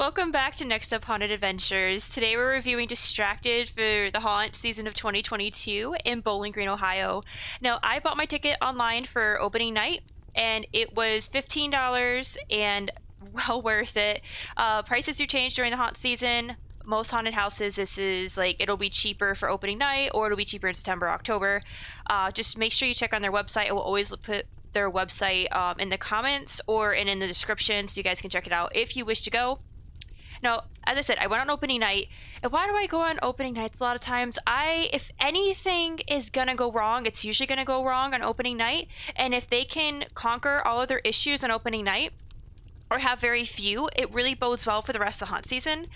Welcome back to Next Up Haunted Adventures. Today we're reviewing Distracted for the Haunt season of 2022 in Bowling Green, Ohio. Now, I bought my ticket online for opening night, and it was $15 and well worth it. Prices do change during the haunt season. Most haunted houses, this is like it'll be cheaper for opening night, or it'll be cheaper in September, October. Just make sure you check on their website. It will always put their website in the comments or in the description, so you guys can check it out if you wish to go. Now, as I said, I went on opening night. And why do I go on opening nights a lot of times? If anything is gonna go wrong, it's usually gonna go wrong on opening night. And if they can conquer all of their issues on opening night, or have very few, it really bodes well for the rest of the haunt season.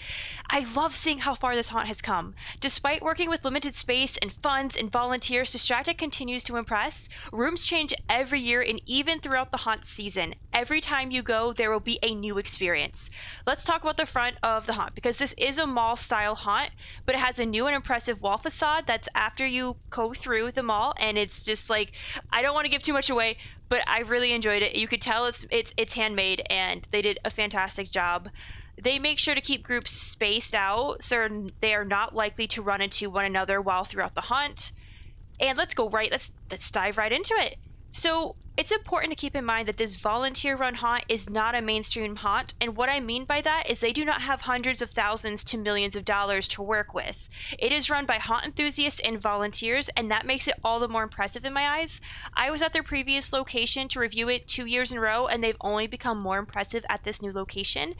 I love seeing how far this haunt has come. Despite working with limited space and funds and volunteers, Distracted continues to impress. Rooms change every year and even throughout the haunt season. Every time you go, there will be a new experience. Let's talk about the front of the haunt, because this is a mall-style haunt, but it has a new and impressive wall facade that's after you go through the mall, and it's just like, I don't want to give too much away, but I really enjoyed it. You could tell it's handmade, and they did a fantastic job. They make sure to keep groups spaced out so they are not likely to run into one another while throughout the haunt. And let's dive right into it. So it's important to keep in mind that this volunteer-run haunt is not a mainstream haunt, and what I mean by that is they do not have hundreds of thousands to millions of dollars to work with. It is run by haunt enthusiasts and volunteers, and that makes it all the more impressive in my eyes. I was at their previous location to review it 2 years in a row, and they've only become more impressive at this new location.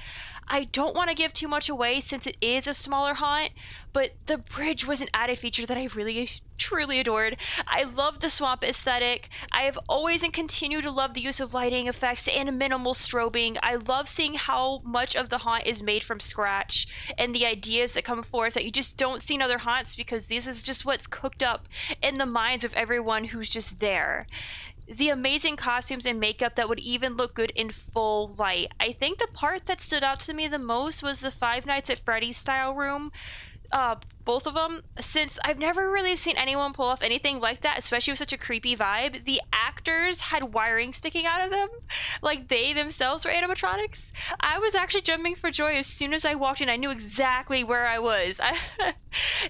I don't want to give too much away since it is a smaller haunt, but the bridge was an added feature that I really truly adored. I love the swamp aesthetic. I have always and continue to love the use of lighting effects and minimal strobing. I love seeing how much of the haunt is made from scratch and the ideas that come forth that you just don't see in other haunts, because this is just what's cooked up in the minds of everyone who's just there. The amazing costumes and makeup that would even look good in full light. I think the part that stood out to me the most was the Five Nights at Freddy's style room. Both of them, since I've never really seen anyone pull off anything like that, especially with such a creepy vibe. The actors had wiring sticking out of them, like they themselves were animatronics. I was actually jumping for joy as soon as I walked in. I knew exactly where I was.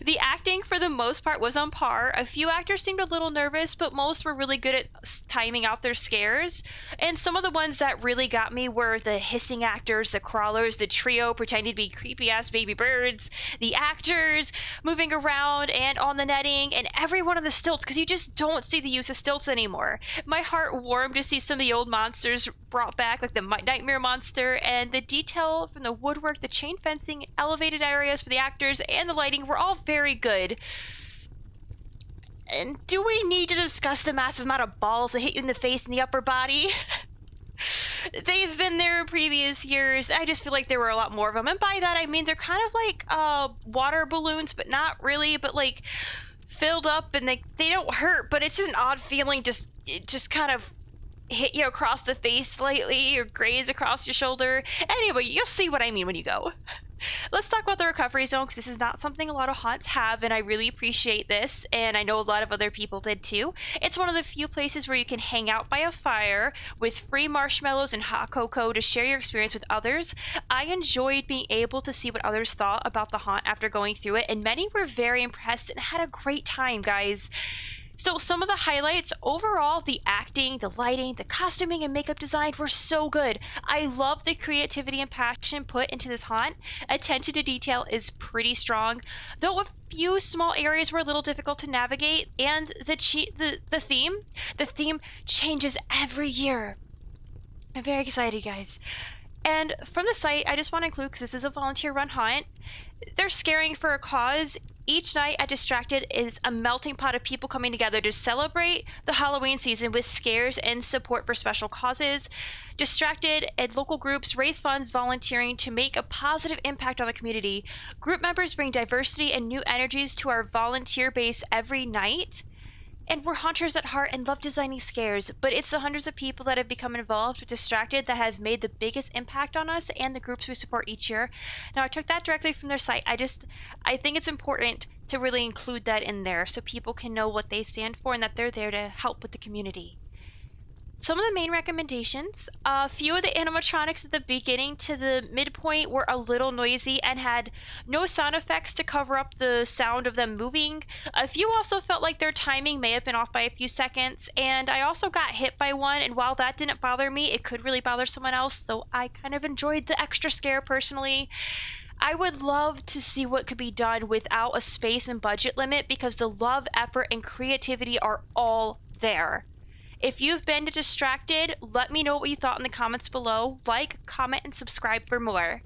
The acting, for the most part, was on par. A few actors seemed a little nervous, but most were really good at timing out their scares. And some of the ones that really got me were the hissing actors, the crawlers, the trio pretending to be creepy-ass baby birds, the actors moving around and on the netting, and every one of the stilts, because you just don't see the use of stilts anymore. My heart warmed to see some of the old monsters brought back, like the Nightmare Monster, and the detail from the woodwork, the chain fencing, elevated areas for the actors, and the lighting were all very good. And do we need to discuss the massive amount of balls that hit you in the face and the upper body? They've been there in previous years. I just feel like there were a lot more of them. And by that, I mean, they're kind of like water balloons, but not really, but like filled up, and they don't hurt, but it's just an odd feeling. It just kind of hit you across the face slightly or graze across your shoulder. Anyway, you'll see what I mean when you go. Let's talk about the recovery zone, because this is not something a lot of haunts have, and I really appreciate this, and I know a lot of other people did too. It's one of the few places where you can hang out by a fire with free marshmallows and hot cocoa to share your experience with others. I enjoyed being able to see what others thought about the haunt after going through it, and many were very impressed and had a great time, guys. So some of the highlights, overall, the acting, the lighting, the costuming, and makeup design were so good. I love the creativity and passion put into this haunt. Attention to detail is pretty strong, though a few small areas were a little difficult to navigate, and the theme changes every year. I'm very excited, guys. And from the site, I just want to include, because this is a volunteer-run haunt, they're scaring for a cause. Each night at Distracted is a melting pot of people coming together to celebrate the Halloween season with scares and support for special causes. Distracted and local groups raise funds volunteering to make a positive impact on the community. Group members bring diversity and new energies to our volunteer base every night. And we're haunters at heart and love designing scares, but it's the hundreds of people that have become involved with Distracted that have made the biggest impact on us and the groups we support each year. Now, I took that directly from their site. I think it's important to really include that in there so people can know what they stand for and that they're there to help with the community. Some of the main recommendations, a few of the animatronics at the beginning to the midpoint were a little noisy and had no sound effects to cover up the sound of them moving. A few also felt like their timing may have been off by a few seconds, and I also got hit by one, and while that didn't bother me, it could really bother someone else, so I kind of enjoyed the extra scare personally. I would love to see what could be done without a space and budget limit because the love, effort, and creativity are all there. If you've been distracted, let me know what you thought in the comments below. Like, comment, and subscribe for more.